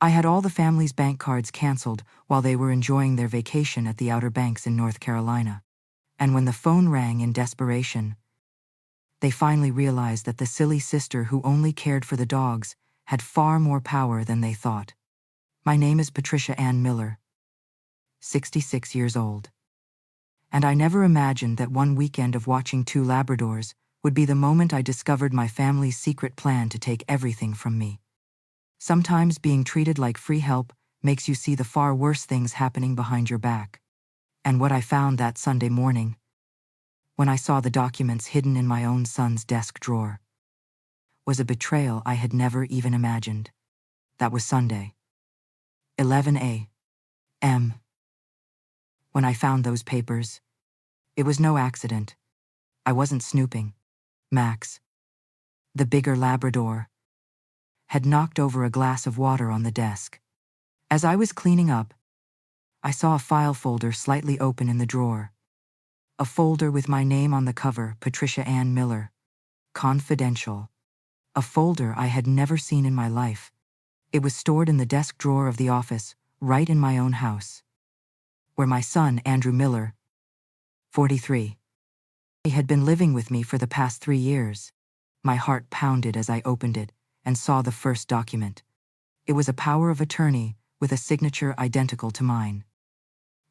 I had all the family's bank cards canceled while they were enjoying their vacation at the Outer Banks in North Carolina. And when the phone rang in desperation, they finally realized that the silly sister who only cared for the dogs had far more power than they thought. My name is Patricia Ann Miller, 66 years old. And I never imagined that one weekend of watching two Labradors would be the moment I discovered my family's secret plan to take everything from me. Sometimes being treated like free help makes you see the far worse things happening behind your back. And what I found that Sunday morning, when I saw the documents hidden in my own son's desk drawer, was a betrayal I had never even imagined. That was Sunday, 11 a.m. When I found those papers, it was no accident. I wasn't snooping. Max, the bigger Labrador, had knocked over a glass of water on the desk. As I was cleaning up, I saw a file folder slightly open in the drawer. A folder with my name on the cover, Patricia Ann Miller. Confidential. A folder I had never seen in my life. It was stored in the desk drawer of the office, right in my own house, where my son, Andrew Miller, 43, he had been living with me for the past 3 years. My heart pounded as I opened it and saw the first document. It was a power of attorney with a signature identical to mine,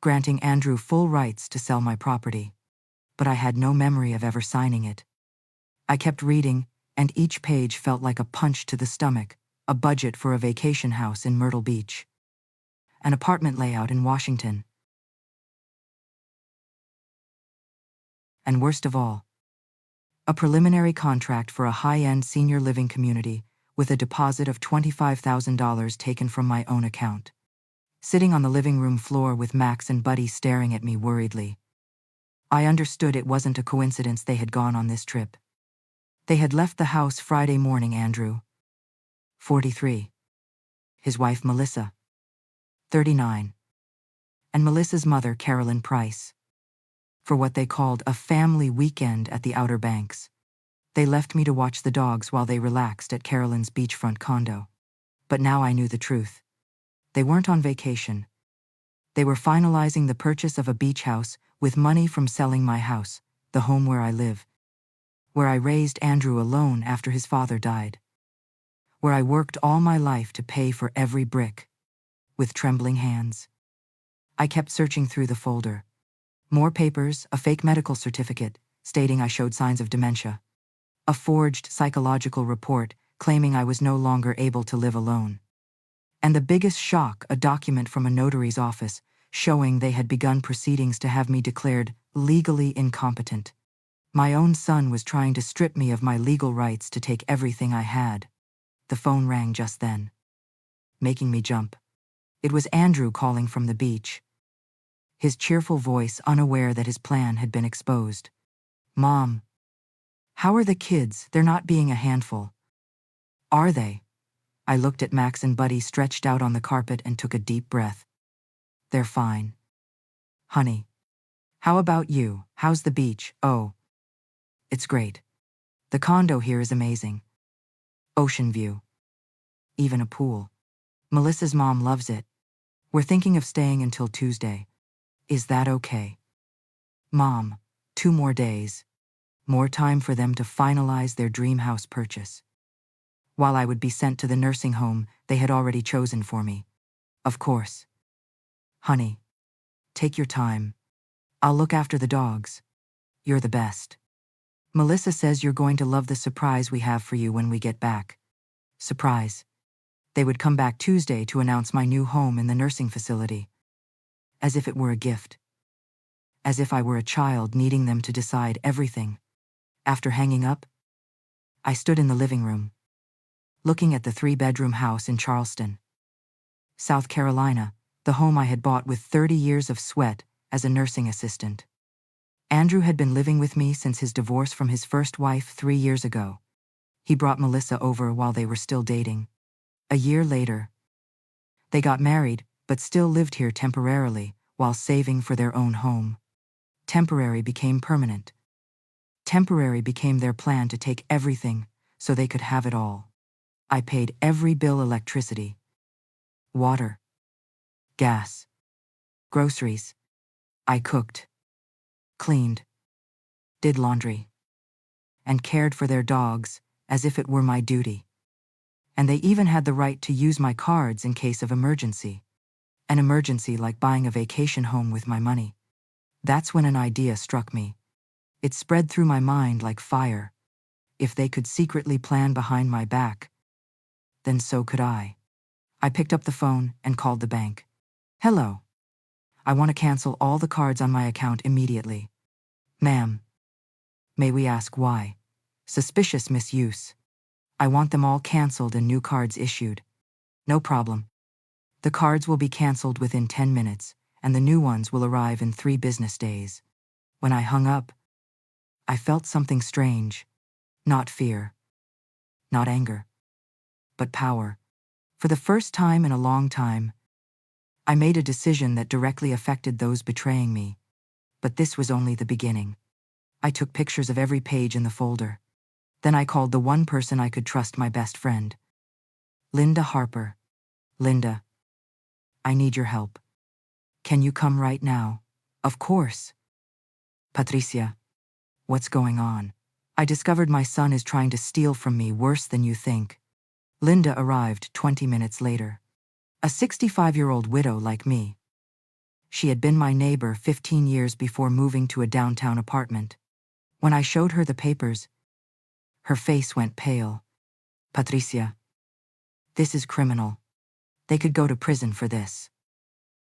granting Andrew full rights to sell my property. But I had no memory of ever signing it. I kept reading, and each page felt like a punch to the stomach. A budget for a vacation house in Myrtle Beach, an apartment layout in Washington, and worst of all, a preliminary contract for a high-end senior living community with a deposit of $25,000 taken from my own account. Sitting on the living room floor with Max and Buddy staring at me worriedly, I understood it wasn't a coincidence they had gone on this trip. They had left the house Friday morning. Andrew, 43, his wife Melissa, 39, and Melissa's mother Carolyn Price, for what they called a family weekend at the Outer Banks. They left me to watch the dogs while they relaxed at Carolyn's beachfront condo. But now I knew the truth. They weren't on vacation. They were finalizing the purchase of a beach house with money from selling my house, the home where I live, where I raised Andrew alone after his father died, where I worked all my life to pay for every brick. With trembling hands, I kept searching through the folder. More papers, a fake medical certificate stating I showed signs of dementia, a forged psychological report claiming I was no longer able to live alone, and the biggest shock, a document from a notary's office showing they had begun proceedings to have me declared legally incompetent. My own son was trying to strip me of my legal rights to take everything I had. The phone rang just then, making me jump. It was Andrew calling from the beach, his cheerful voice unaware that his plan had been exposed. "Mom, how are the kids? They're not being a handful, are they?" I looked at Max and Buddy stretched out on the carpet and took a deep breath. "They're fine. Honey, how about you? How's the beach?" "Oh, it's great. The condo here is amazing. Ocean view. Even a pool. Melissa's mom loves it. We're thinking of staying until Tuesday. Is that okay?" "Mom, 2 more days. More time for them to finalize their dream house purchase. While I would be sent to the nursing home they had already chosen for me. Of course. Honey, take your time. I'll look after the dogs. You're the best. Melissa says you're going to love the surprise we have for you when we get back." Surprise. They would come back Tuesday to announce my new home in the nursing facility. As if it were a gift. As if I were a child needing them to decide everything. After hanging up, I stood in the living room, looking at the 3-bedroom house in Charleston, South Carolina, the home I had bought with 30 years of sweat as a nursing assistant. Andrew had been living with me since his divorce from his first wife 3 years ago. He brought Melissa over while they were still dating. A year later, they got married, but still lived here temporarily while saving for their own home. Temporary became permanent. Temporary became their plan to take everything so they could have it all. I paid every bill: electricity, water, gas, groceries. I cooked, cleaned, did laundry, and cared for their dogs as if it were my duty. And they even had the right to use my cards in case of emergency. An emergency like buying a vacation home with my money. That's when an idea struck me. It spread through my mind like fire. If they could secretly plan behind my back, then so could I. I picked up the phone and called the bank. Hello. I want to cancel all the cards on my account immediately. Ma'am. May we ask why? Suspicious misuse. I want them all canceled and new cards issued. No problem. The cards will be canceled within 10 minutes, and the new ones will arrive in 3 business days. When I hung up, I felt something strange. Not fear. Not anger. But power. For the first time in a long time, I made a decision that directly affected those betraying me. But this was only the beginning. I took pictures of every page in the folder. Then I called the one person I could trust, my best friend. Linda Harper. Linda, I need your help. Can you come right now? Of course. Patricia, what's going on? I discovered my son is trying to steal from me worse than you think. Linda arrived 20 minutes later. A 65-year-old widow like me. She had been my neighbor 15 years before moving to a downtown apartment. When I showed her the papers, her face went pale. Patricia, this is criminal. They could go to prison for this.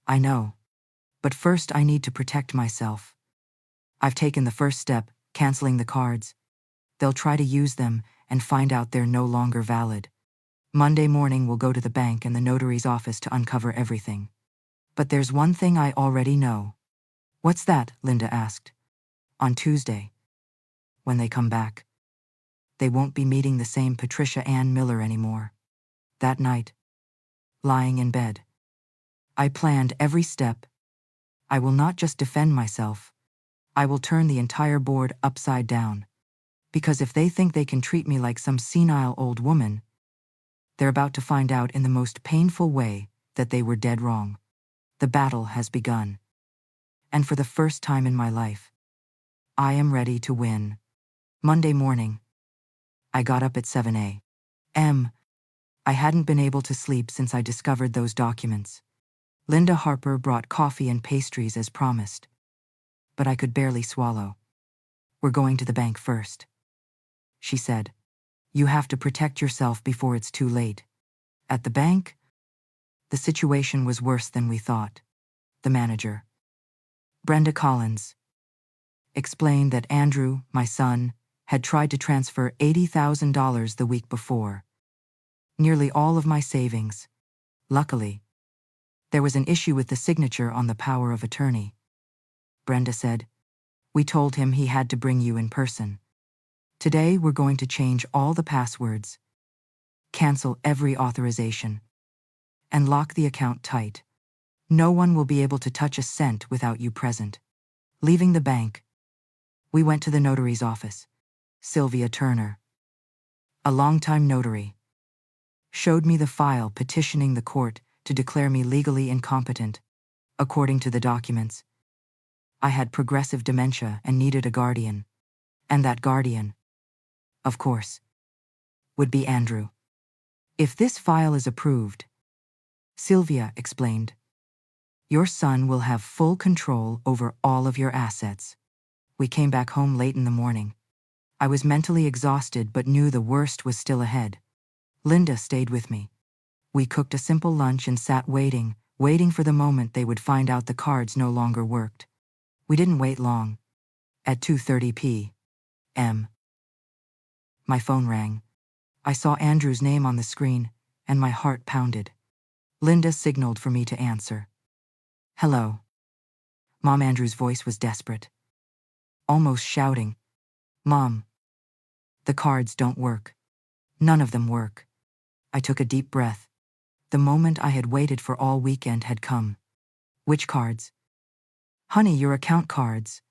I know. But first I need to protect myself. I've taken the first step, canceling the cards. They'll try to use them and find out they're no longer valid. Monday morning we'll go to the bank and the notary's office to uncover everything. But there's one thing I already know. What's that? Linda asked. On Tuesday, when they come back, they won't be meeting the same Patricia Ann Miller anymore. That night, lying in bed, I planned every step. I will not just defend myself. I will turn the entire board upside down. Because if they think they can treat me like some senile old woman, they're about to find out in the most painful way that they were dead wrong. The battle has begun. And for the first time in my life, I am ready to win. Monday morning, I got up at 7 a.m. I hadn't been able to sleep since I discovered those documents. Linda Harper brought coffee and pastries as promised. But I could barely swallow. We're going to the bank first, she said. You have to protect yourself before it's too late. At the bank, the situation was worse than we thought. The manager, Brenda Collins, explained that Andrew, my son, had tried to transfer $80,000 the week before. Nearly all of my savings. Luckily, there was an issue with the signature on the power of attorney. Brenda said, we told him he had to bring you in person. Today we're going to change all the passwords, cancel every authorization, and lock the account tight. No one will be able to touch a cent without you present. Leaving the bank, we went to the notary's office. Sylvia Turner, a longtime notary, showed me the file petitioning the court to declare me legally incompetent. According to the documents, I had progressive dementia and needed a guardian. And that guardian, of course, would be Andrew. If this file is approved, Sylvia explained, your son will have full control over all of your assets. We came back home late in the morning. I was mentally exhausted but knew the worst was still ahead. Linda stayed with me. We cooked a simple lunch and sat waiting for the moment they would find out the cards no longer worked. We didn't wait long. At 2:30 p.m., my phone rang. I saw Andrew's name on the screen, and my heart pounded. Linda signaled for me to answer. Hello. Mom. Andrew's voice was desperate, almost shouting. Mom, the cards don't work. None of them work. I took a deep breath. The moment I had waited for all weekend had come. Which cards? Honey, your account cards.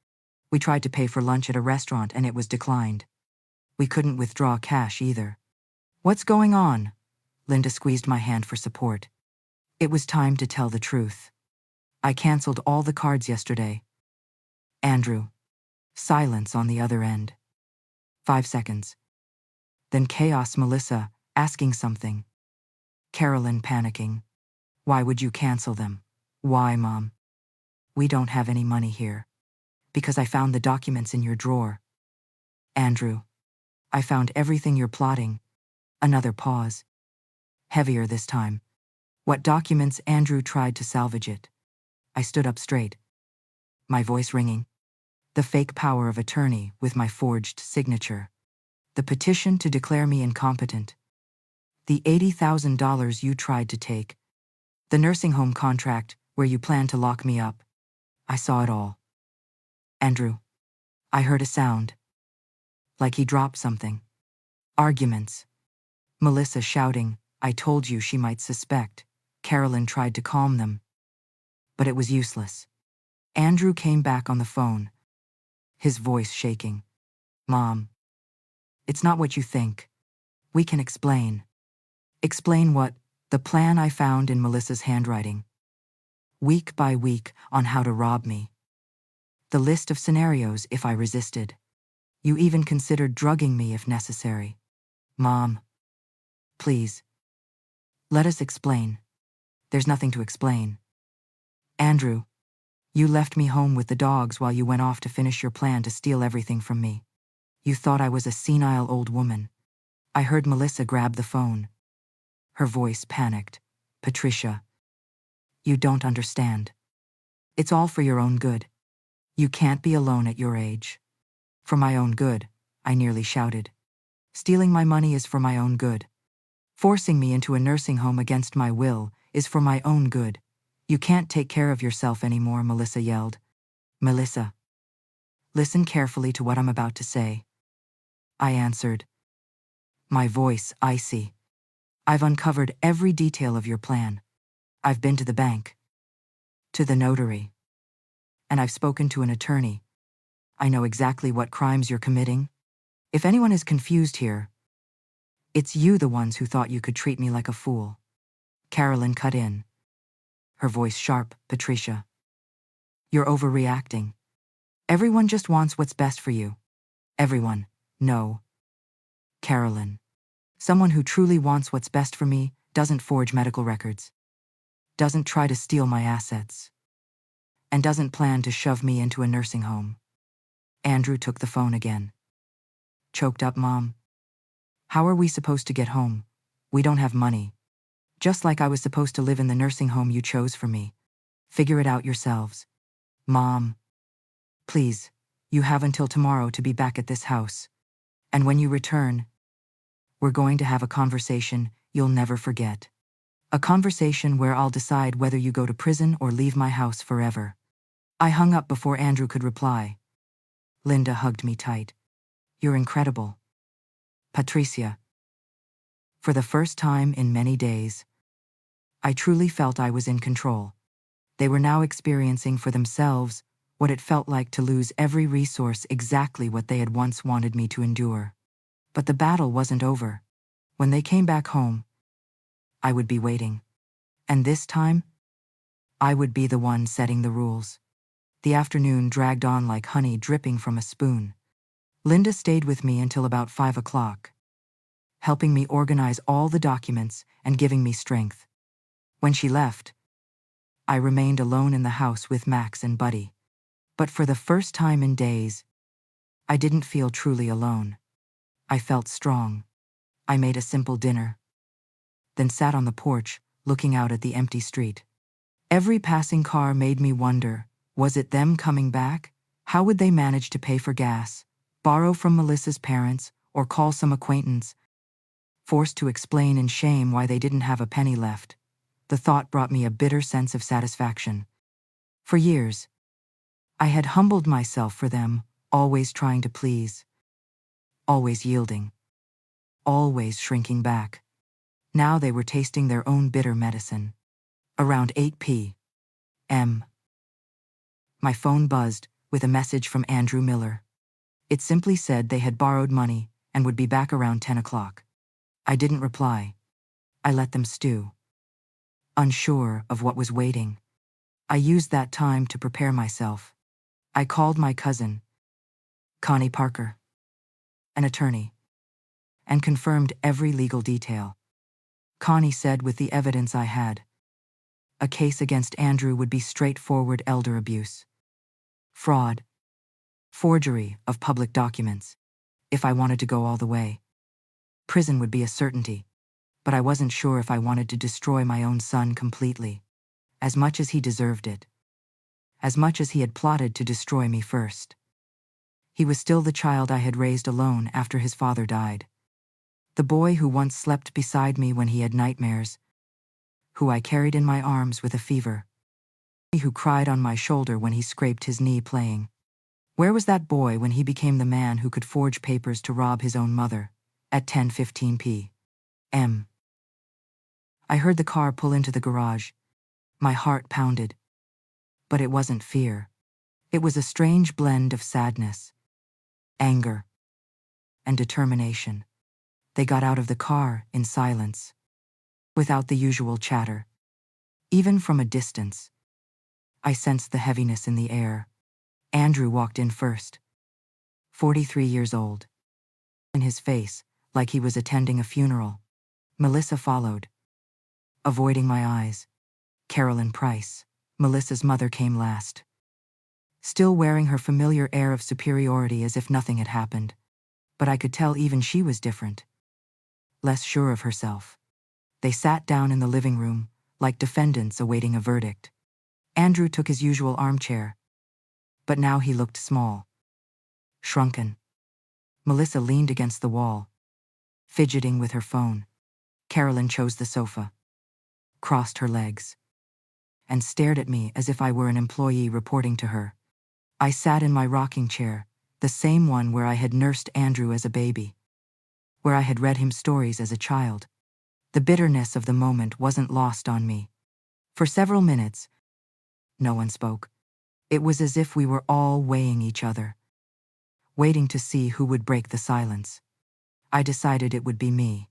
We tried to pay for lunch at a restaurant and it was declined. We couldn't withdraw cash either. What's going on? Linda squeezed my hand for support. It was time to tell the truth. I canceled all the cards yesterday. Andrew. Silence on the other end. 5 seconds. Then chaos. Melissa, asking something. Carolyn, panicking. Why would you cancel them? Why, Mom? We don't have any money here. Because I found the documents in your drawer. Andrew. I found everything you're plotting. Another pause. Heavier this time. What documents? Andrew tried to salvage it. I stood up straight. My voice ringing. The fake power of attorney with my forged signature. The petition to declare me incompetent. The $80,000 you tried to take. The nursing home contract where you planned to lock me up. I saw it all. Andrew. I heard a sound. Like he dropped something. Arguments. Melissa shouting, I told you she might suspect. Carolyn tried to calm them. But it was useless. Andrew came back on the phone. His voice shaking. Mom. It's not what you think. We can explain. Explain what? The plan I found in Melissa's handwriting. Week by week on how to rob me. The list of scenarios if I resisted. You even considered drugging me if necessary. Mom. Please. Let us explain. There's nothing to explain. Andrew. You left me home with the dogs while you went off to finish your plan to steal everything from me. You thought I was a senile old woman. I heard Melissa grab the phone. Her voice panicked. Patricia. You don't understand. It's all for your own good. You can't be alone at your age. For my own good, I nearly shouted. Stealing my money is for my own good. Forcing me into a nursing home against my will is for my own good. You can't take care of yourself anymore, Melissa yelled. Melissa. Listen carefully to what I'm about to say. I answered. My voice icy. I've uncovered every detail of your plan. I've been to the bank. To the notary. And I've spoken to an attorney. I know exactly what crimes you're committing. If anyone is confused here, it's you the ones who thought you could treat me like a fool. Carolyn cut in. Her voice sharp. Patricia. You're overreacting. Everyone just wants what's best for you. Everyone. No. Carolyn. Someone who truly wants what's best for me doesn't forge medical records. Doesn't try to steal my assets. And doesn't plan to shove me into a nursing home. Andrew took the phone again. Choked up. Mom. How are we supposed to get home? We don't have money. Just like I was supposed to live in the nursing home you chose for me. Figure it out yourselves. Mom. Please, you have until tomorrow to be back at this house. And when you return, we're going to have a conversation you'll never forget. A conversation where I'll decide whether you go to prison or leave my house forever. I hung up before Andrew could reply. Linda hugged me tight. You're incredible. Patricia. For the first time in many days, I truly felt I was in control. They were now experiencing for themselves what it felt like to lose every resource, exactly what they had once wanted me to endure. But the battle wasn't over. When they came back home, I would be waiting. And this time, I would be the one setting the rules. The afternoon dragged on like honey dripping from a spoon. Linda stayed with me until about 5 o'clock, helping me organize all the documents and giving me strength. When she left, I remained alone in the house with Max and Buddy. But for the first time in days, I didn't feel truly alone. I felt strong. I made a simple dinner, then sat on the porch, looking out at the empty street. Every passing car made me wonder, was it them coming back? How would they manage to pay for gas, borrow from Melissa's parents, or call some acquaintance? Forced to explain in shame why they didn't have a penny left, the thought brought me a bitter sense of satisfaction. For years, I had humbled myself for them, always trying to please, always yielding, always shrinking back. Now they were tasting their own bitter medicine. Around 8 p.m., my phone buzzed with a message from Andrew Miller. It simply said they had borrowed money and would be back around 10 o'clock. I didn't reply. I let them stew. Unsure of what was waiting, I used that time to prepare myself. I called my cousin, Connie Parker, an attorney, and confirmed every legal detail. Connie said with the evidence I had, a case against Andrew would be straightforward elder abuse, fraud, forgery of public documents. If I wanted to go all the way, prison would be a certainty, but I wasn't sure if I wanted to destroy my own son completely, as much as he deserved it, as much as he had plotted to destroy me first. He was still the child I had raised alone after his father died. The boy who once slept beside me when he had nightmares, who I carried in my arms with a fever, who cried on my shoulder when he scraped his knee playing. Where was that boy when he became the man who could forge papers to rob his own mother at 10:15 p.m.? I heard the car pull into the garage. My heart pounded. But it wasn't fear. It was a strange blend of sadness, anger, and determination. They got out of the car in silence, without the usual chatter. Even from a distance, I sensed the heaviness in the air. Andrew walked in first, 43 years old. In his face, like he was attending a funeral. Melissa followed, avoiding my eyes. Carolyn Price, Melissa's mother, came last, still wearing her familiar air of superiority as if nothing had happened. But I could tell even she was different, less sure of herself. They sat down in the living room, like defendants awaiting a verdict. Andrew took his usual armchair, but now he looked small, shrunken. Melissa leaned against the wall, fidgeting with her phone. Carolyn chose the sofa, crossed her legs, and stared at me as if I were an employee reporting to her. I sat in my rocking chair, the same one where I had nursed Andrew as a baby, where I had read him stories as a child. The bitterness of the moment wasn't lost on me. For several minutes, no one spoke. It was as if we were all weighing each other, waiting to see who would break the silence. I decided it would be me.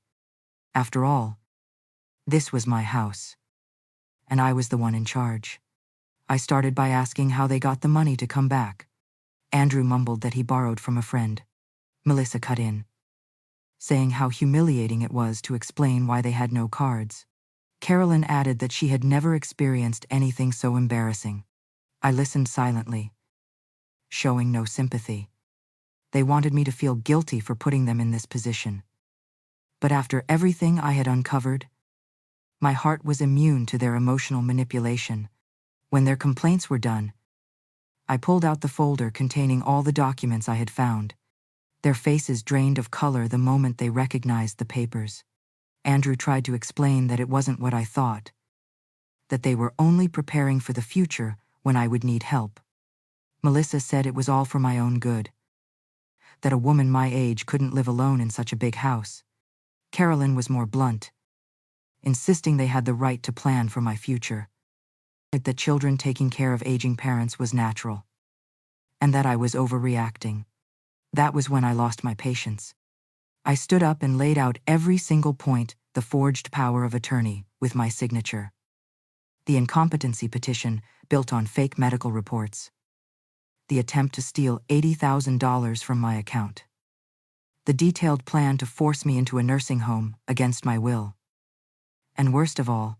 After all, this was my house, and I was the one in charge. I started by asking how they got the money to come back. Andrew mumbled that he borrowed from a friend. Melissa cut in, saying how humiliating it was to explain why they had no cards. Carolyn added that she had never experienced anything so embarrassing. I listened silently, showing no sympathy. They wanted me to feel guilty for putting them in this position. But after everything I had uncovered, my heart was immune to their emotional manipulation. When their complaints were done, I pulled out the folder containing all the documents I had found. Their faces drained of color the moment they recognized the papers. Andrew tried to explain that it wasn't what I thought, that they were only preparing for the future when I would need help. Melissa said it was all for my own good, that a woman my age couldn't live alone in such a big house. Carolyn was more blunt, insisting they had the right to plan for my future, that children taking care of aging parents was natural, and that I was overreacting. That was when I lost my patience. I stood up and laid out every single point: the forged power of attorney with my signature, the incompetency petition built on fake medical reports, the attempt to steal $80,000 from my account, the detailed plan to force me into a nursing home against my will, and worst of all,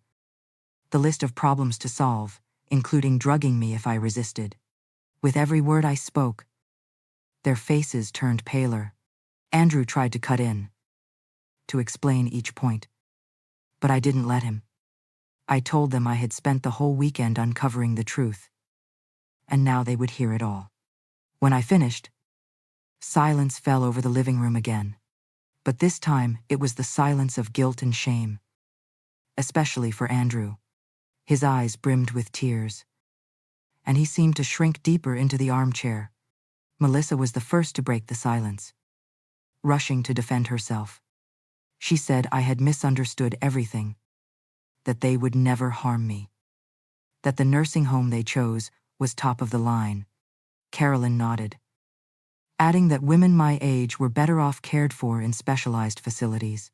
the list of problems to solve, including drugging me if I resisted. With every word I spoke, their faces turned paler. Andrew tried to cut in, to explain each point, but I didn't let him. I told them I had spent the whole weekend uncovering the truth, and now they would hear it all. When I finished, silence fell over the living room again. But this time it was the silence of guilt and shame, especially for Andrew. His eyes brimmed with tears, and he seemed to shrink deeper into the armchair. Melissa was the first to break the silence, rushing to defend herself. She said I had misunderstood everything, that they would never harm me, that the nursing home they chose was top of the line. Carolyn nodded, adding that women my age were better off cared for in specialized facilities,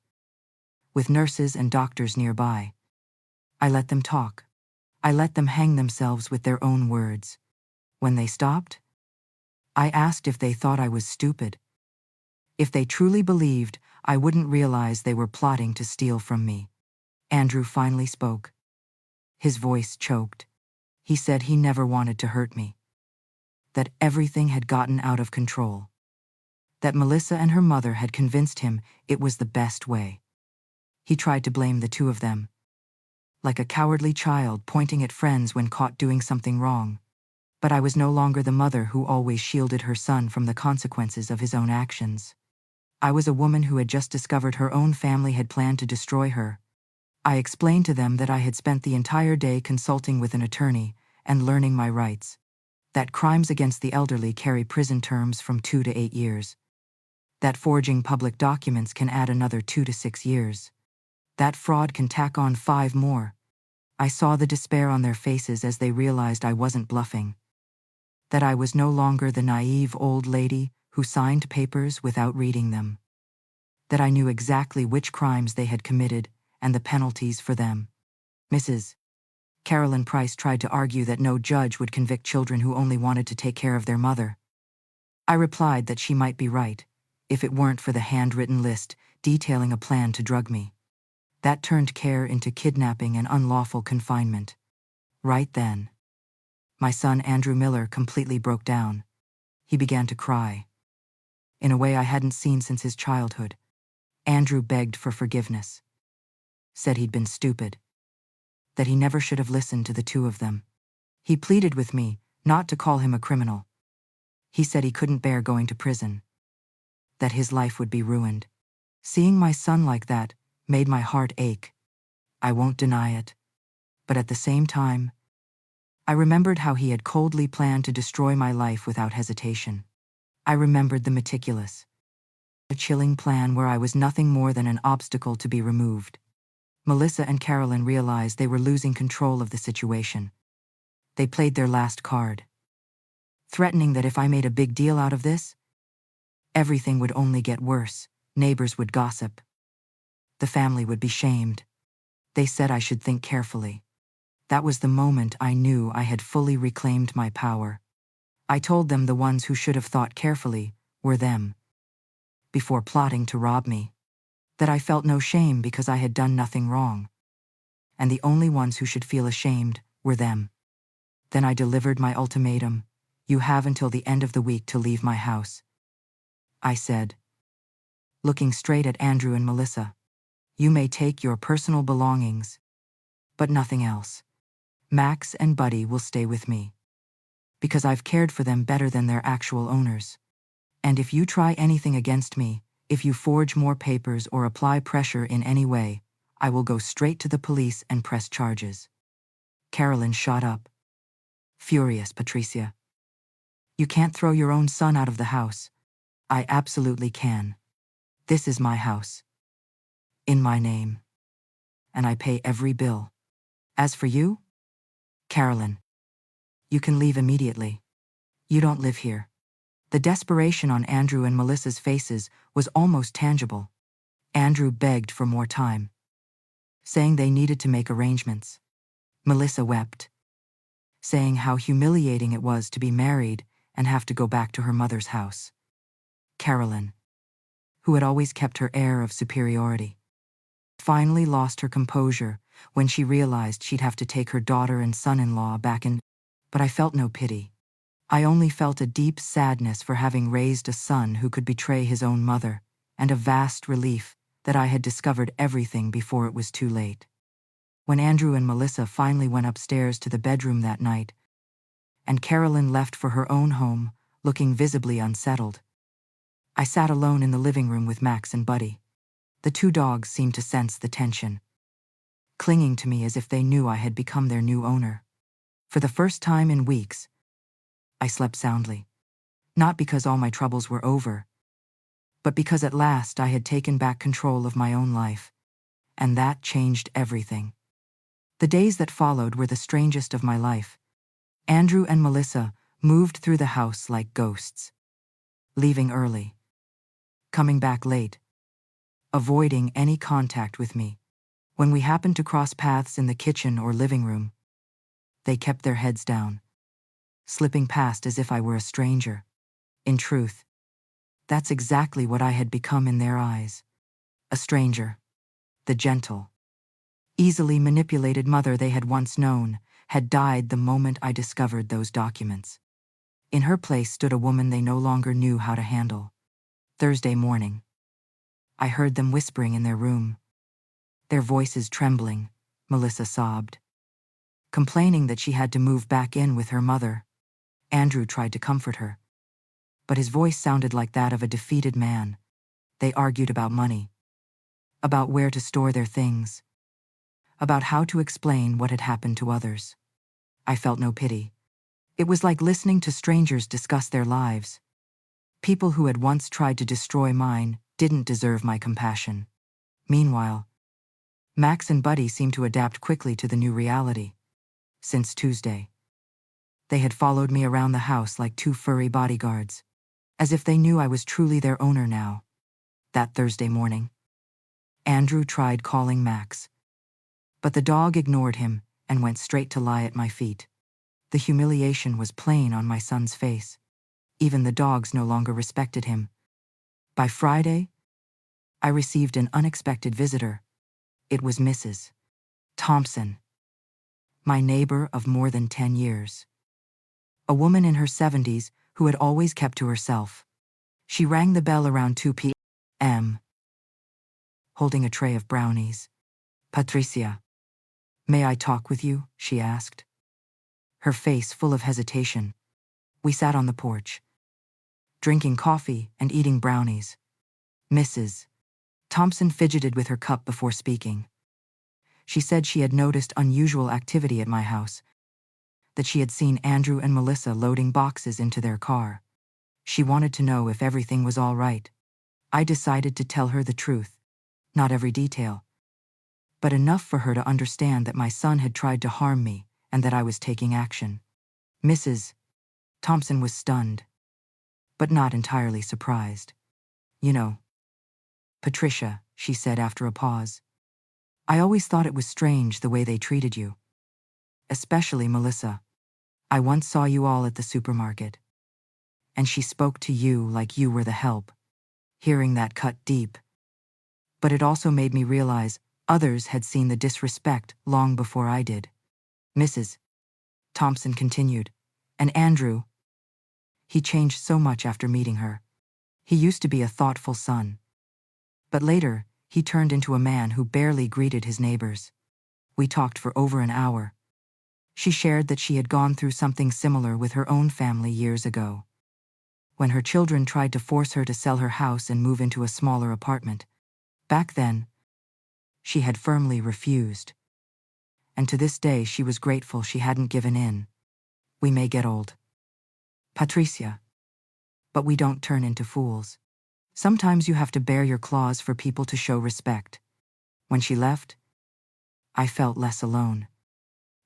with nurses and doctors nearby. I let them talk. I let them hang themselves with their own words. When they stopped, I asked if they thought I was stupid. If they truly believed, I wouldn't realize they were plotting to steal from me. Andrew finally spoke. His voice choked. He said he never wanted to hurt me. That everything had gotten out of control. That Melissa and her mother had convinced him it was the best way. He tried to blame the two of them. Like a cowardly child pointing at friends when caught doing something wrong. But I was no longer the mother who always shielded her son from the consequences of his own actions. I was a woman who had just discovered her own family had planned to destroy her. I explained to them that I had spent the entire day consulting with an attorney and learning my rights. That crimes against the elderly carry prison terms from 2 to 8 years. That forging public documents can add another 2 to 6 years. That fraud can tack on 5 more. I saw the despair on their faces as they realized I wasn't bluffing. That I was no longer the naive old lady who signed papers without reading them. That I knew exactly which crimes they had committed and the penalties for them. Mrs. Carolyn Price tried to argue that no judge would convict children who only wanted to take care of their mother. I replied that she might be right, if it weren't for the handwritten list detailing a plan to drug me. That turned care into kidnapping and unlawful confinement. Right then, my son Andrew Miller completely broke down. He began to cry. In a way I hadn't seen since his childhood. Andrew begged for forgiveness. Said he'd been stupid. That he never should have listened to the two of them. He pleaded with me not to call him a criminal. He said he couldn't bear going to prison. That his life would be ruined. Seeing my son like that made my heart ache. I won't deny it. But at the same time, I remembered how he had coldly planned to destroy my life without hesitation. I remembered the meticulous, a chilling plan where I was nothing more than an obstacle to be removed. Melissa and Carolyn realized they were losing control of the situation. They played their last card, threatening that if I made a big deal out of this, everything would only get worse. Neighbors would gossip. The family would be shamed. They said I should think carefully. That was the moment I knew I had fully reclaimed my power. I told them the ones who should have thought carefully were them. Before plotting to rob me. That I felt no shame because I had done nothing wrong. And the only ones who should feel ashamed were them. Then I delivered my ultimatum. You have until the end of the week to leave my house. I said, looking straight at Andrew and Melissa. You may take your personal belongings, but nothing else. Max and Buddy will stay with me. Because I've cared for them better than their actual owners. And if you try anything against me, if you forge more papers or apply pressure in any way, I will go straight to the police and press charges. Carolyn shot up. Furious, Patricia. You can't throw your own son out of the house. I absolutely can. This is my house. In my name. And I pay every bill. As for you, Carolyn, you can leave immediately. You don't live here. The desperation on Andrew and Melissa's faces was almost tangible. Andrew begged for more time, saying they needed to make arrangements. Melissa wept, saying how humiliating it was to be married and have to go back to her mother's house. Carolyn, who had always kept her air of superiority, finally lost her composure when she realized she'd have to take her daughter and son-in-law back in. But I felt no pity. I only felt a deep sadness for having raised a son who could betray his own mother, and a vast relief that I had discovered everything before it was too late. When Andrew and Melissa finally went upstairs to the bedroom that night, and Carolyn left for her own home, looking visibly unsettled, I sat alone in the living room with Max and Buddy. The two dogs seemed to sense the tension, clinging to me as if they knew I had become their new owner. For the first time in weeks, I slept soundly. Not because all my troubles were over, but because at last I had taken back control of my own life. And that changed everything. The days that followed were the strangest of my life. Andrew and Melissa moved through the house like ghosts. Leaving early. Coming back late. Avoiding any contact with me. When we happened to cross paths in the kitchen or living room, they kept their heads down, slipping past as if I were a stranger. In truth, that's exactly what I had become in their eyes. A stranger. The gentle, easily manipulated mother they had once known had died the moment I discovered those documents. In her place stood a woman they no longer knew how to handle. Thursday morning, I heard them whispering in their room. Their voices trembling, Melissa sobbed, complaining that she had to move back in with her mother. Andrew tried to comfort her, but his voice sounded like that of a defeated man. They argued about money, about where to store their things, about how to explain what had happened to others. I felt no pity. It was like listening to strangers discuss their lives. People who had once tried to destroy mine didn't deserve my compassion. Meanwhile, Max and Buddy seemed to adapt quickly to the new reality. Since Tuesday, they had followed me around the house like two furry bodyguards, as if they knew I was truly their owner now. That Thursday morning, Andrew tried calling Max, but the dog ignored him and went straight to lie at my feet. The humiliation was plain on my son's face. Even the dogs no longer respected him. By Friday, I received an unexpected visitor. It was Mrs. Thompson, my neighbor of more than 10 years. A woman in her 70s who had always kept to herself. She rang the bell around 2 p.m., holding a tray of brownies. "Patricia, may I talk with you?" she asked, her face full of hesitation. We sat on the porch, drinking coffee and eating brownies. Mrs. Thompson fidgeted with her cup before speaking. She said she had noticed unusual activity at my house, that she had seen Andrew and Melissa loading boxes into their car. She wanted to know if everything was all right. I decided to tell her the truth. Not every detail, but enough for her to understand that my son had tried to harm me and that I was taking action. Mrs. Thompson was stunned, but not entirely surprised. "You know, Patricia," she said after a pause, "I always thought it was strange the way they treated you. Especially Melissa. I once saw you all at the supermarket, and she spoke to you like you were the help." Hearing that cut deep. But it also made me realize others had seen the disrespect long before I did. Mrs. Thompson continued, "And Andrew, he changed so much after meeting her. He used to be a thoughtful son, but later he turned into a man who barely greeted his neighbors." We talked for over an hour. She shared that she had gone through something similar with her own family years ago, when her children tried to force her to sell her house and move into a smaller apartment. Back then, she had firmly refused, and to this day she was grateful she hadn't given in. "We may get old, Patricia, but we don't turn into fools. Sometimes you have to bare your claws for people to show respect." When she left, I felt less alone.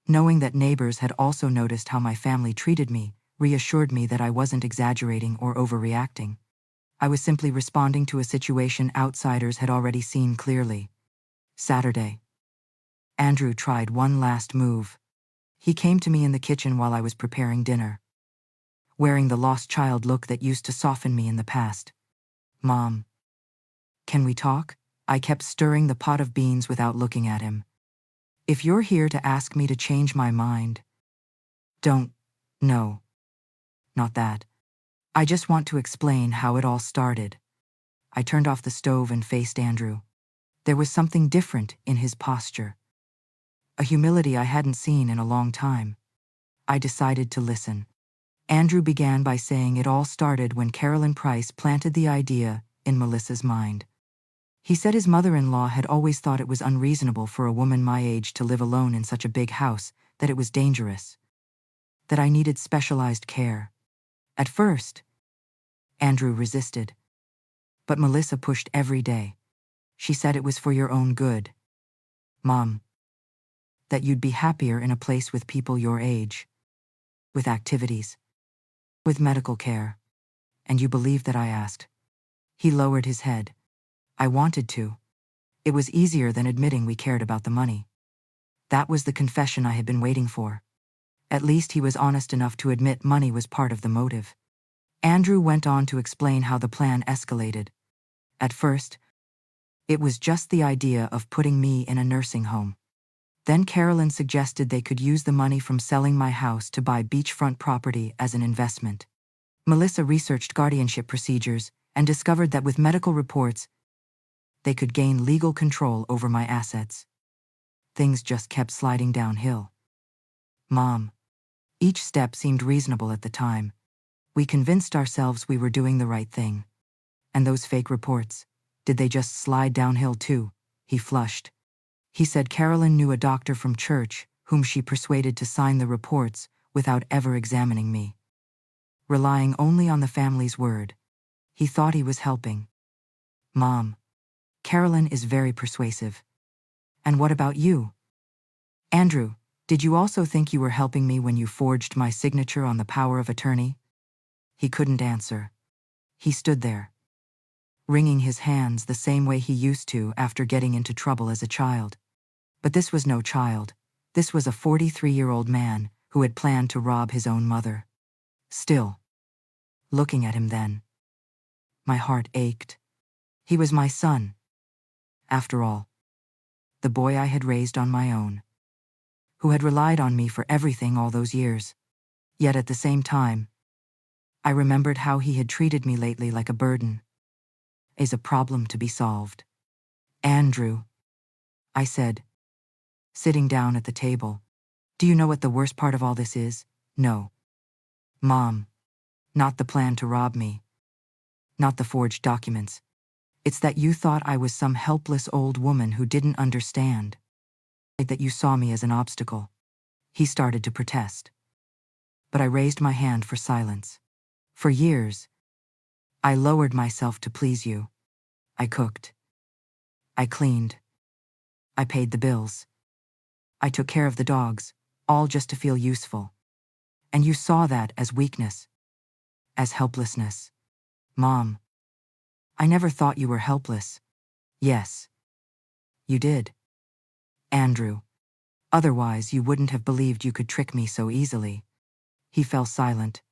Knowing that neighbors had also noticed how my family treated me reassured me that I wasn't exaggerating or overreacting. I was simply responding to a situation outsiders had already seen clearly. Saturday, Andrew tried one last move. He came to me in the kitchen while I was preparing dinner, wearing the lost child look that used to soften me in the past. "Mom, can we talk?" I kept stirring the pot of beans without looking at him. "If you're here to ask me to change my mind, don't. No. Not that. I just want to explain how it all started." I turned off the stove and faced Andrew. There was something different in his posture, a humility I hadn't seen in a long time. I decided to listen. Andrew began by saying it all started when Carolyn Price planted the idea in Melissa's mind. He said his mother-in-law had always thought it was unreasonable for a woman my age to live alone in such a big house, that it was dangerous, that I needed specialized care. At first, Andrew resisted, but Melissa pushed every day. She said it was for your own good, Mom, that you'd be happier in a place with people your age, with activities, with medical care. "And you believe that?" I asked. He lowered his head. "I wanted to. It was easier than admitting we cared about the money. That was the confession I had been waiting for. At least he was honest enough to admit money was part of the motive. Andrew went on to explain how the plan escalated. At first, it was just the idea of putting me in a nursing home. Then Carolyn suggested they could use the money from selling my house to buy beachfront property as an investment. Melissa researched guardianship procedures and discovered that with medical reports, they could gain legal control over my assets. Things just kept sliding downhill. Mom. Each step seemed reasonable at the time. We convinced ourselves we were doing the right thing. And those fake reports, did they just slide downhill too? He flushed. He said Carolyn knew a doctor from church whom she persuaded to sign the reports without ever examining me. Relying only on the family's word. He thought he was helping. Mom. Carolyn is very persuasive. And what about you? Andrew, did you also think you were helping me when you forged my signature on the power of attorney? He couldn't answer. He stood there, wringing his hands the same way he used to after getting into trouble as a child. But this was no child. This was a 43-year-old man who had planned to rob his own mother. Still, looking at him then, my heart ached. He was my son. After all, the boy I had raised on my own, who had relied on me for everything all those years. Yet at the same time, I remembered how he had treated me lately like a burden. Is a problem to be solved. Andrew, I said, sitting down at the table. Do you know what the worst part of all this is? No. Mom. Not the plan to rob me. Not the forged documents. It's that you thought I was some helpless old woman who didn't understand. That you saw me as an obstacle. He started to protest. But I raised my hand for silence. For years, I lowered myself to please you. I cooked. I cleaned. I paid the bills. I took care of the dogs, all just to feel useful. And you saw that as weakness. As helplessness. Mom. I never thought you were helpless. Yes. You did. Andrew. Otherwise you wouldn't have believed you could trick me so easily. He fell silent,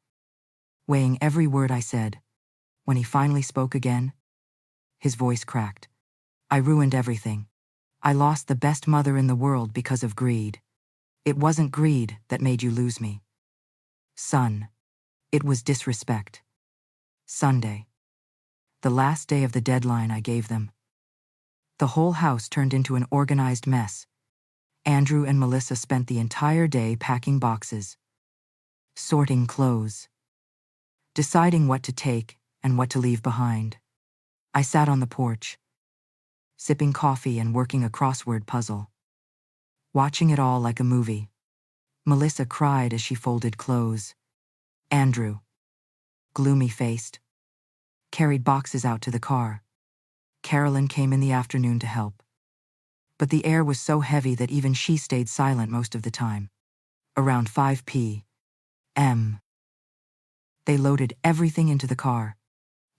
weighing every word I said. When he finally spoke again, his voice cracked. I ruined everything. I lost the best mother in the world because of greed. It wasn't greed that made you lose me, son. It was disrespect. Sunday. The last day of the deadline I gave them. The whole house turned into an organized mess. Andrew and Melissa spent the entire day packing boxes, sorting clothes, deciding what to take and what to leave behind. I sat on the porch, sipping coffee and working a crossword puzzle, watching it all like a movie. Melissa cried as she folded clothes. Andrew, gloomy-faced, carried boxes out to the car. Carolyn came in the afternoon to help. But the air was so heavy that even she stayed silent most of the time. Around 5 p.m., they loaded everything into the car.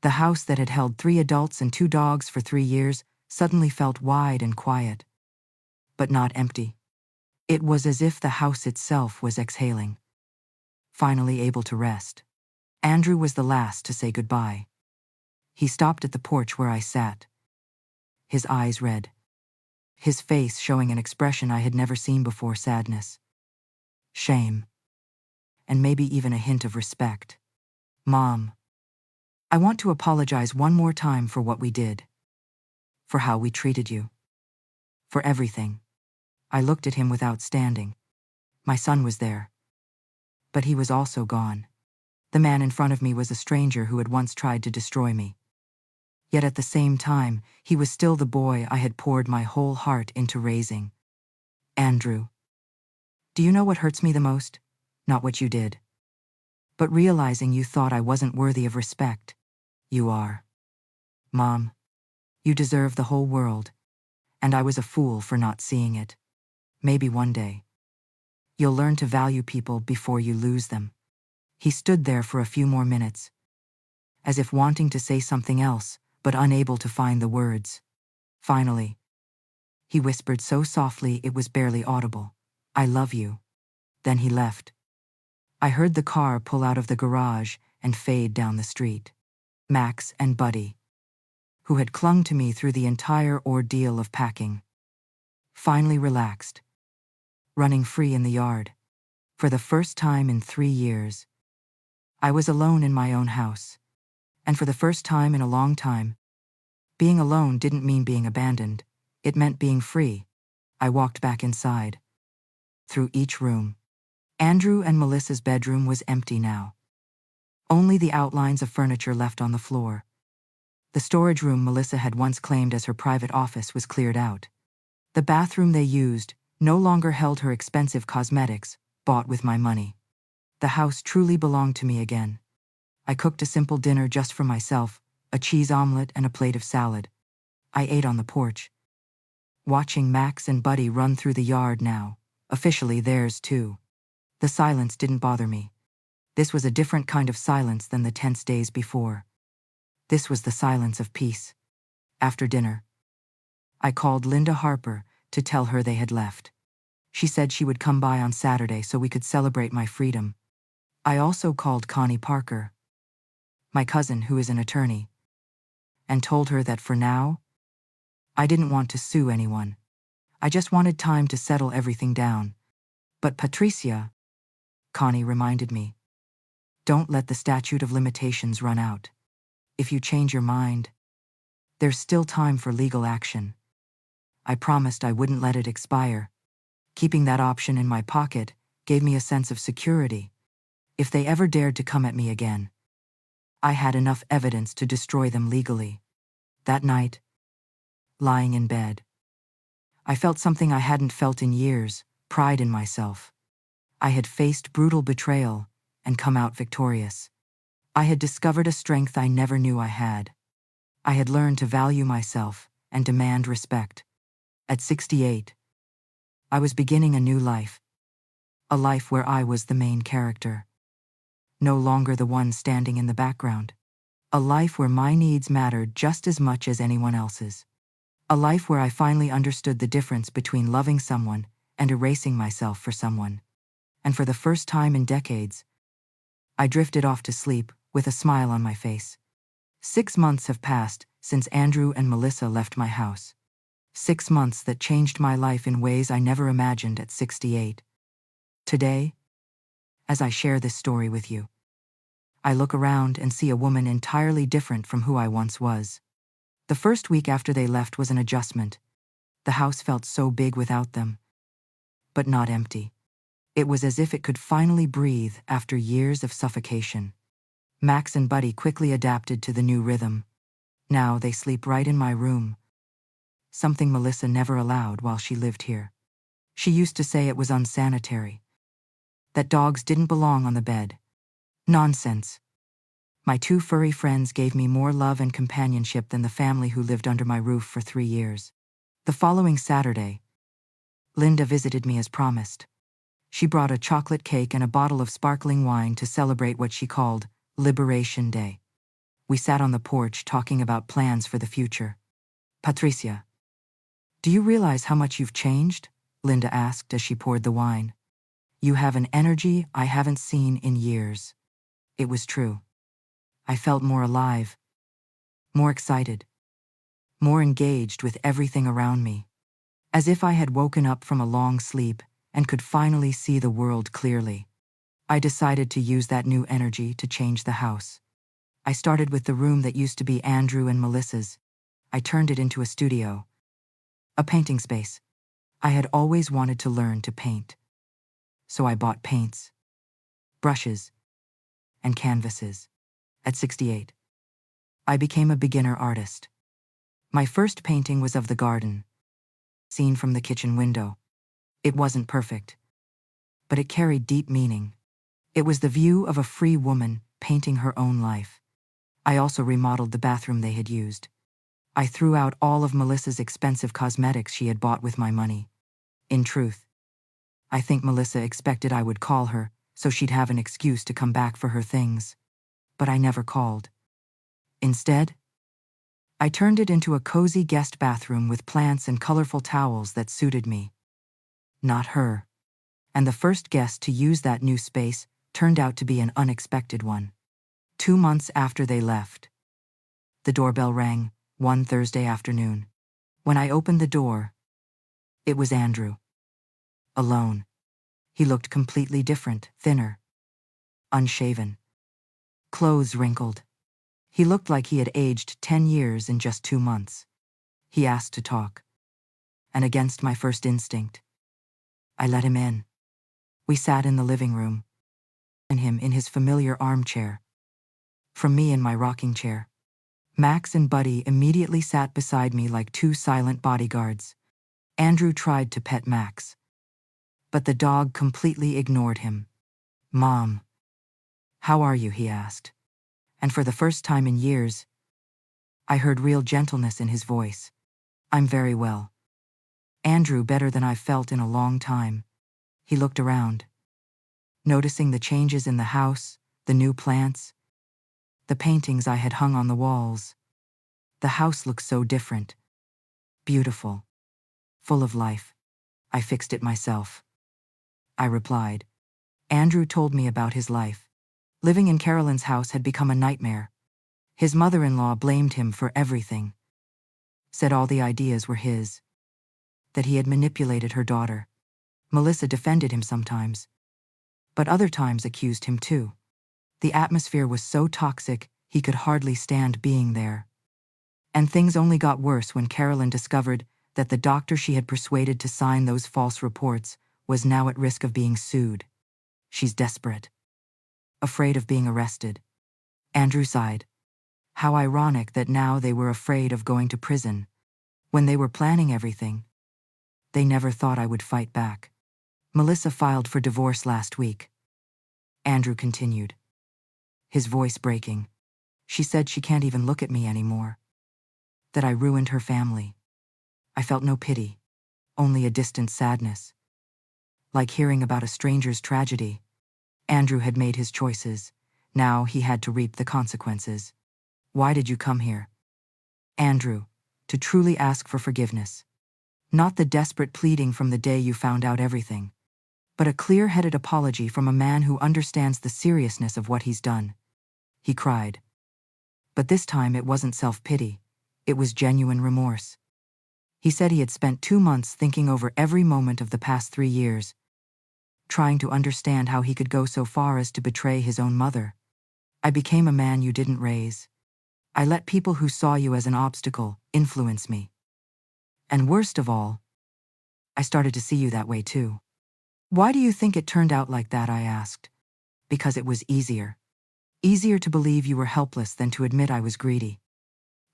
The house that had held 3 adults and 2 dogs for 3 years suddenly felt wide and quiet. But not empty. It was as if the house itself was exhaling, finally able to rest. Andrew was the last to say goodbye. He stopped at the porch where I sat, his eyes red, his face showing an expression I had never seen before: sadness, shame, and maybe even a hint of respect. Mom, I want to apologize one more time for what we did, for how we treated you, for everything. I looked at him without standing. My son was there, but he was also gone. The man in front of me was a stranger who had once tried to destroy me. Yet at the same time, he was still the boy I had poured my whole heart into raising. Andrew, do you know what hurts me the most? Not what you did, but realizing you thought I wasn't worthy of respect. You are. Mom, you deserve the whole world, and I was a fool for not seeing it. Maybe one day, you'll learn to value people before you lose them. He stood there for a few more minutes, as if wanting to say something else, but unable to find the words. Finally, He whispered so softly it was barely audible. "I love you." Then he left. I heard the car pull out of the garage and fade down the street. Max and Buddy, who had clung to me through the entire ordeal of packing, finally relaxed, running free in the yard. For the first time in 3 years, I was alone in my own house. And for the first time in a long time, being alone didn't mean being abandoned. It meant being free. I walked back inside. Through each room. Andrew and Melissa's bedroom was empty now. Only the outlines of furniture left on the floor. The storage room Melissa had once claimed as her private office was cleared out. The bathroom they used no longer held her expensive cosmetics, bought with my money. The house truly belonged to me again. I cooked a simple dinner just for myself, a cheese omelet and a plate of salad. I ate on the porch, watching Max and Buddy run through the yard now, officially theirs too. The silence didn't bother me. This was a different kind of silence than the tense days before. This was the silence of peace. After dinner, I called Linda Harper to tell her they had left. She said she would come by on Saturday so we could celebrate my freedom. I also called Connie Parker, my cousin who is an attorney, and told her that for now, I didn't want to sue anyone. I just wanted time to settle everything down. But Patricia, Connie reminded me, don't let the statute of limitations run out. If you change your mind, there's still time for legal action. I promised I wouldn't let it expire. Keeping that option in my pocket gave me a sense of security. If they ever dared to come at me again, I had enough evidence to destroy them legally. That night, lying in bed, I felt something I hadn't felt in years, pride in myself. I had faced brutal betrayal and come out victorious. I had discovered a strength I never knew I had. I had learned to value myself and demand respect. At 68, I was beginning a new life. A life where I was the main character. No longer the one standing in the background. A life where my needs mattered just as much as anyone else's. A life where I finally understood the difference between loving someone and erasing myself for someone. And for the first time in decades, I drifted off to sleep with a smile on my face. 6 months have passed since Andrew and Melissa left my house. 6 months that changed my life in ways I never imagined at 68. Today, as I share this story with you, I look around and see a woman entirely different from who I once was. The first week after they left was an adjustment. The house felt so big without them, but not empty. It was as if it could finally breathe after years of suffocation. Max and Buddy quickly adapted to the new rhythm. Now they sleep right in my room. Something Melissa never allowed while she lived here. She used to say it was unsanitary. That dogs didn't belong on the bed. Nonsense. My 2 furry friends gave me more love and companionship than the family who lived under my roof for 3 years. The following Saturday, Linda visited me as promised. She brought a chocolate cake and a bottle of sparkling wine to celebrate what she called Liberation Day. We sat on the porch talking about plans for the future. Patricia, do you realize how much you've changed? Linda asked as she poured the wine. You have an energy I haven't seen in years. It was true. I felt more alive, more excited, more engaged with everything around me. As if I had woken up from a long sleep and could finally see the world clearly. I decided to use that new energy to change the house. I started with the room that used to be Andrew and Melissa's. I turned it into a studio, a painting space. I had always wanted to learn to paint. So I bought paints, brushes, and canvases. At 68, I became a beginner artist. My first painting was of the garden, seen from the kitchen window. It wasn't perfect, but it carried deep meaning. It was the view of a free woman painting her own life. I also remodeled the bathroom they had used. I threw out all of Melissa's expensive cosmetics she had bought with my money. In truth, I think Melissa expected I would call her so she'd have an excuse to come back for her things. But I never called. Instead, I turned it into a cozy guest bathroom with plants and colorful towels that suited me. Not her. And the first guest to use that new space turned out to be an unexpected one. 2 months after they left, the doorbell rang one Thursday afternoon. When I opened the door, it was Andrew. Alone. He looked completely different, thinner, unshaven, clothes wrinkled. He looked like he had aged 10 years in just 2 months. He asked to talk. And against my first instinct, I let him in. We sat in the living room, and him in his familiar armchair, from me in my rocking chair. Max and Buddy immediately sat beside me like two silent bodyguards. Andrew tried to pet Max, but the dog completely ignored him. "Mom, how are you?" he asked. And for the first time in years, I heard real gentleness in his voice. "I'm very well. Andrew, better than I've felt in a long time." He looked around, noticing the changes in the house, the new plants, the paintings I had hung on the walls. The house looked so different. Beautiful. Full of life. "I fixed it myself," I replied. Andrew told me about his life. Living in Carolyn's house had become a nightmare. His mother-in-law blamed him for everything. Said all the ideas were his. That he had manipulated her daughter. Melissa defended him sometimes, but other times accused him too. The atmosphere was so toxic, he could hardly stand being there. And things only got worse when Carolyn discovered that the doctor she had persuaded to sign those false reports was now at risk of being sued. She's desperate. Afraid of being arrested. Andrew sighed. How ironic that now they were afraid of going to prison. When they were planning everything, they never thought I would fight back. Melissa filed for divorce last week. Andrew continued, his voice breaking. She said she can't even look at me anymore. That I ruined her family. I felt no pity, only a distant sadness. Like hearing about a stranger's tragedy. Andrew had made his choices. Now he had to reap the consequences. Why did you come here? Andrew, to truly ask for forgiveness. Not the desperate pleading from the day you found out everything, but a clear-headed apology from a man who understands the seriousness of what he's done. He cried. But this time it wasn't self-pity. It was genuine remorse. He said he had spent 2 months thinking over every moment of the past 3 years, trying to understand how he could go so far as to betray his own mother. I became a man you didn't raise. I let people who saw you as an obstacle influence me. And worst of all, I started to see you that way too. Why do you think it turned out like that? I asked. Because it was easier. Easier to believe you were helpless than to admit I was greedy.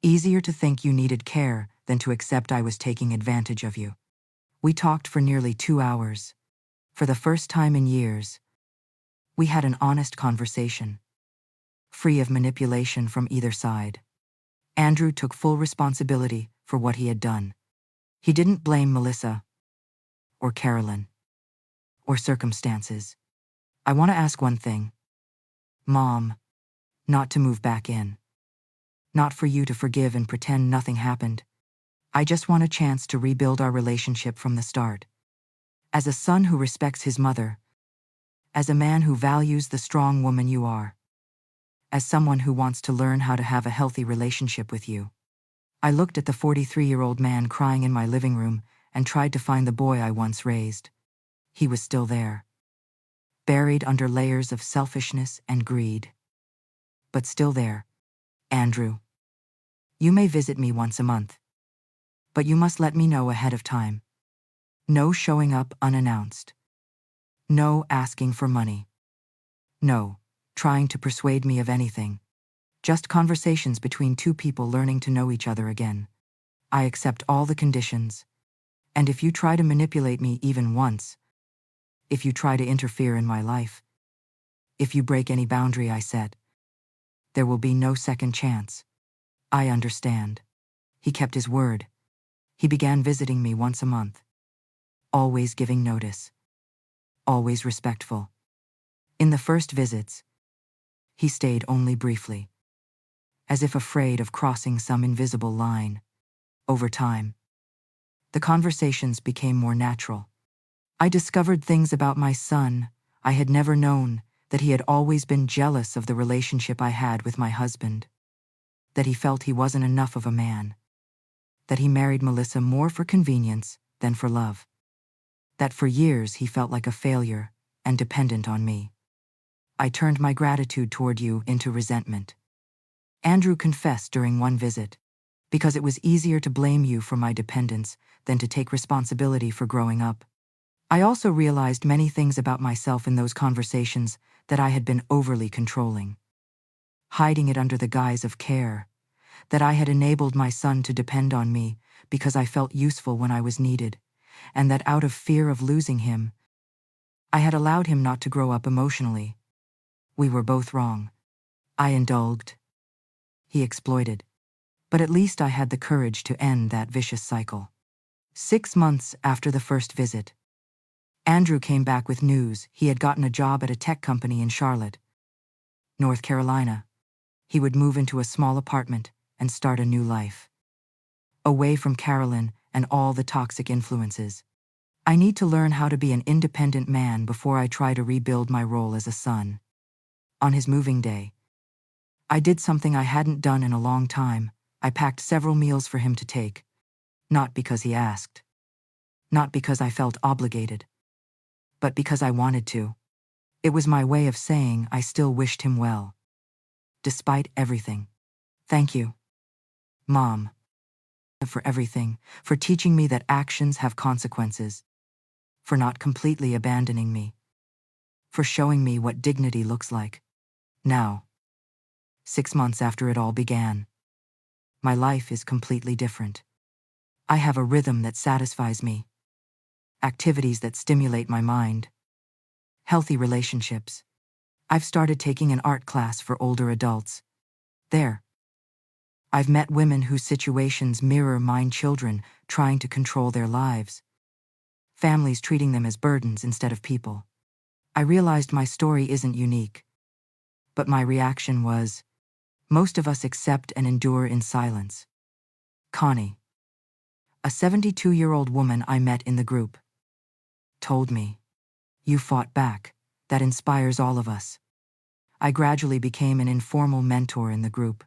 Easier to think you needed care than to accept I was taking advantage of you. We talked for nearly 2 hours. For the first time in years, we had an honest conversation, free of manipulation from either side. Andrew took full responsibility for what he had done. He didn't blame Melissa, or Carolyn, or circumstances. I want to ask one thing. Mom, not to move back in. Not for you to forgive and pretend nothing happened. I just want a chance to rebuild our relationship from the start. As a son who respects his mother. As a man who values the strong woman you are. As someone who wants to learn how to have a healthy relationship with you. I looked at the 43-year-old man crying in my living room and tried to find the boy I once raised. He was still there. Buried under layers of selfishness and greed. But still there. Andrew. You may visit me once a month. But you must let me know ahead of time. No showing up unannounced. No asking for money. No trying to persuade me of anything. Just conversations between two people learning to know each other again. I accept all the conditions. And if you try to manipulate me even once, if you try to interfere in my life, if you break any boundary I set, there will be no second chance. I understand. He kept his word. He began visiting me once a month. Always giving notice. Always respectful. In the first visits, he stayed only briefly. as if afraid of crossing some invisible line. Over time, the conversations became more natural. I discovered things about my son I had never known, that he had always been jealous of the relationship I had with my husband, that he felt he wasn't enough of a man, that he married Melissa more for convenience than for love, that for years he felt like a failure and dependent on me. I turned my gratitude toward you into resentment. Andrew confessed during one visit, because it was easier to blame you for my dependence than to take responsibility for growing up. I also realized many things about myself in those conversations, that I had been overly controlling, hiding it under the guise of care, that I had enabled my son to depend on me because I felt useful when I was needed, and that out of fear of losing him, I had allowed him not to grow up emotionally. We were both wrong. I indulged. He exploited. But at least I had the courage to end that vicious cycle. 6 months after the first visit, Andrew came back with news. He had gotten a job at a tech company in Charlotte, North Carolina. He would move into a small apartment and start a new life, away from Carolyn and all the toxic influences. I need to learn how to be an independent man before I try to rebuild my role as a son. On his moving day, I did something I hadn't done in a long time. I packed several meals for him to take, not because he asked, not because I felt obligated, but because I wanted to. It was my way of saying I still wished him well, despite everything. Thank you, Mom, for everything, for teaching me that actions have consequences, for not completely abandoning me, for showing me what dignity looks like. Now, 6 months after it all began, my life is completely different. I have a rhythm that satisfies me, activities that stimulate my mind, healthy relationships. I've started taking an art class for older adults. I've met women whose situations mirror mine, children trying to control their lives, families treating them as burdens instead of people. I realized my story isn't unique, but my reaction was, most of us accept and endure in silence. Connie, a 72-year-old woman I met in the group, told me, "You fought back. That inspires all of us." I gradually became an informal mentor in the group.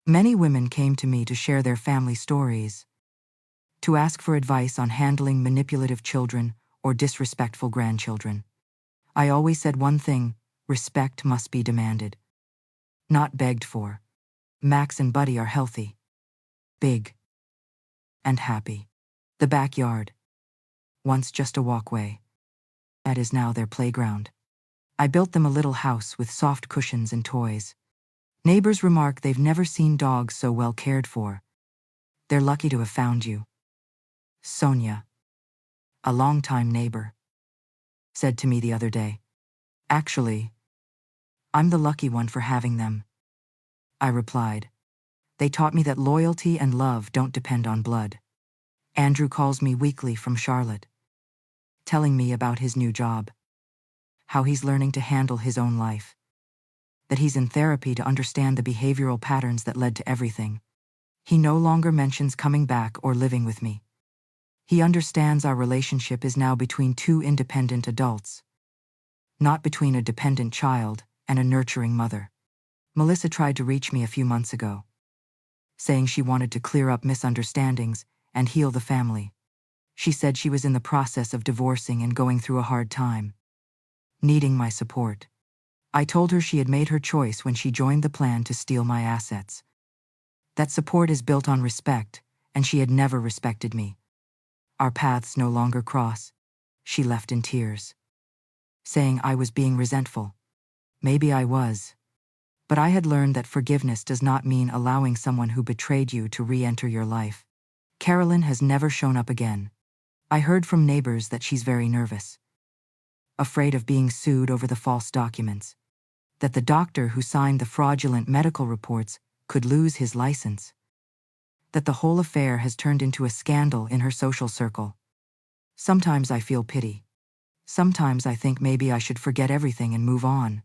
Many women came to me to share their family stories, to ask for advice on handling manipulative children or disrespectful grandchildren. I always said one thing: respect must be demanded, not begged for. Max and Buddy are healthy, big, and happy. The backyard, once just a walkway, that is now their playground. I built them a little house with soft cushions and toys. Neighbors remark they've never seen dogs so well cared for. They're lucky to have found you. Sonia, a longtime neighbor, said to me the other day, "Actually, I'm the lucky one for having them." I replied, "They taught me that loyalty and love don't depend on blood." Andrew calls me weekly from Charlotte, telling me about his new job, how he's learning to handle his own life, that he's in therapy to understand the behavioral patterns that led to everything. He no longer mentions coming back or living with me. He understands our relationship is now between two independent adults, not between a dependent child and a nurturing mother. Melissa tried to reach me a few months ago, saying she wanted to clear up misunderstandings and heal the family. She said she was in the process of divorcing and going through a hard time, needing my support. I told her she had made her choice when she joined the plan to steal my assets. That support is built on respect, and she had never respected me. Our paths no longer cross. She left in tears, saying I was being resentful. Maybe I was. But I had learned that forgiveness does not mean allowing someone who betrayed you to re-enter your life. Carolyn has never shown up again. I heard from neighbors that she's very nervous, afraid of being sued over the false documents, that the doctor who signed the fraudulent medical reports could lose his license, that the whole affair has turned into a scandal in her social circle. Sometimes I feel pity. Sometimes I think maybe I should forget everything and move on.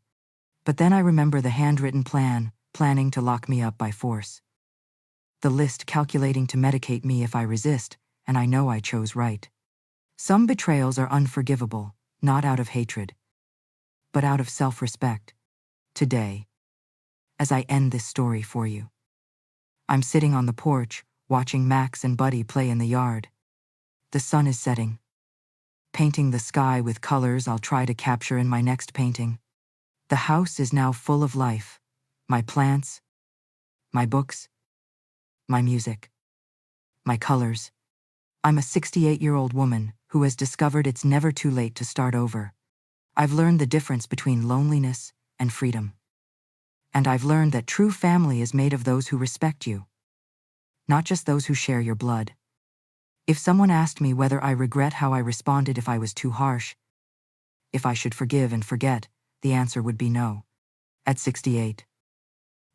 But then I remember the handwritten plan planning to lock me up by force. The list calculating to medicate me if I resist, and I know I chose right. Some betrayals are unforgivable, not out of hatred, but out of self-respect. Today, as I end this story for you, I'm sitting on the porch, watching Max and Buddy play in the yard. The sun is setting, painting the sky with colors I'll try to capture in my next painting. The house is now full of life. My plants, my books, my music, my colors. I'm a 68-year-old woman who has discovered it's never too late to start over. I've learned the difference between loneliness and freedom. And I've learned that true family is made of those who respect you, not just those who share your blood. If someone asked me whether I regret how I responded if I was too harsh, if I should forgive and forget, the answer would be no. At 68,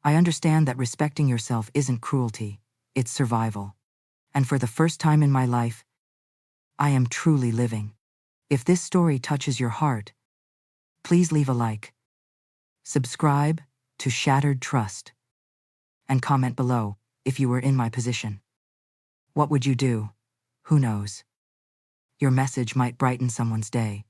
I understand that respecting yourself isn't cruelty, it's survival. And for the first time in my life, I am truly living. If this story touches your heart, please leave a like, subscribe to Shattered Trust, and comment below if you were in my position. What would you do? Who knows? Your message might brighten someone's day.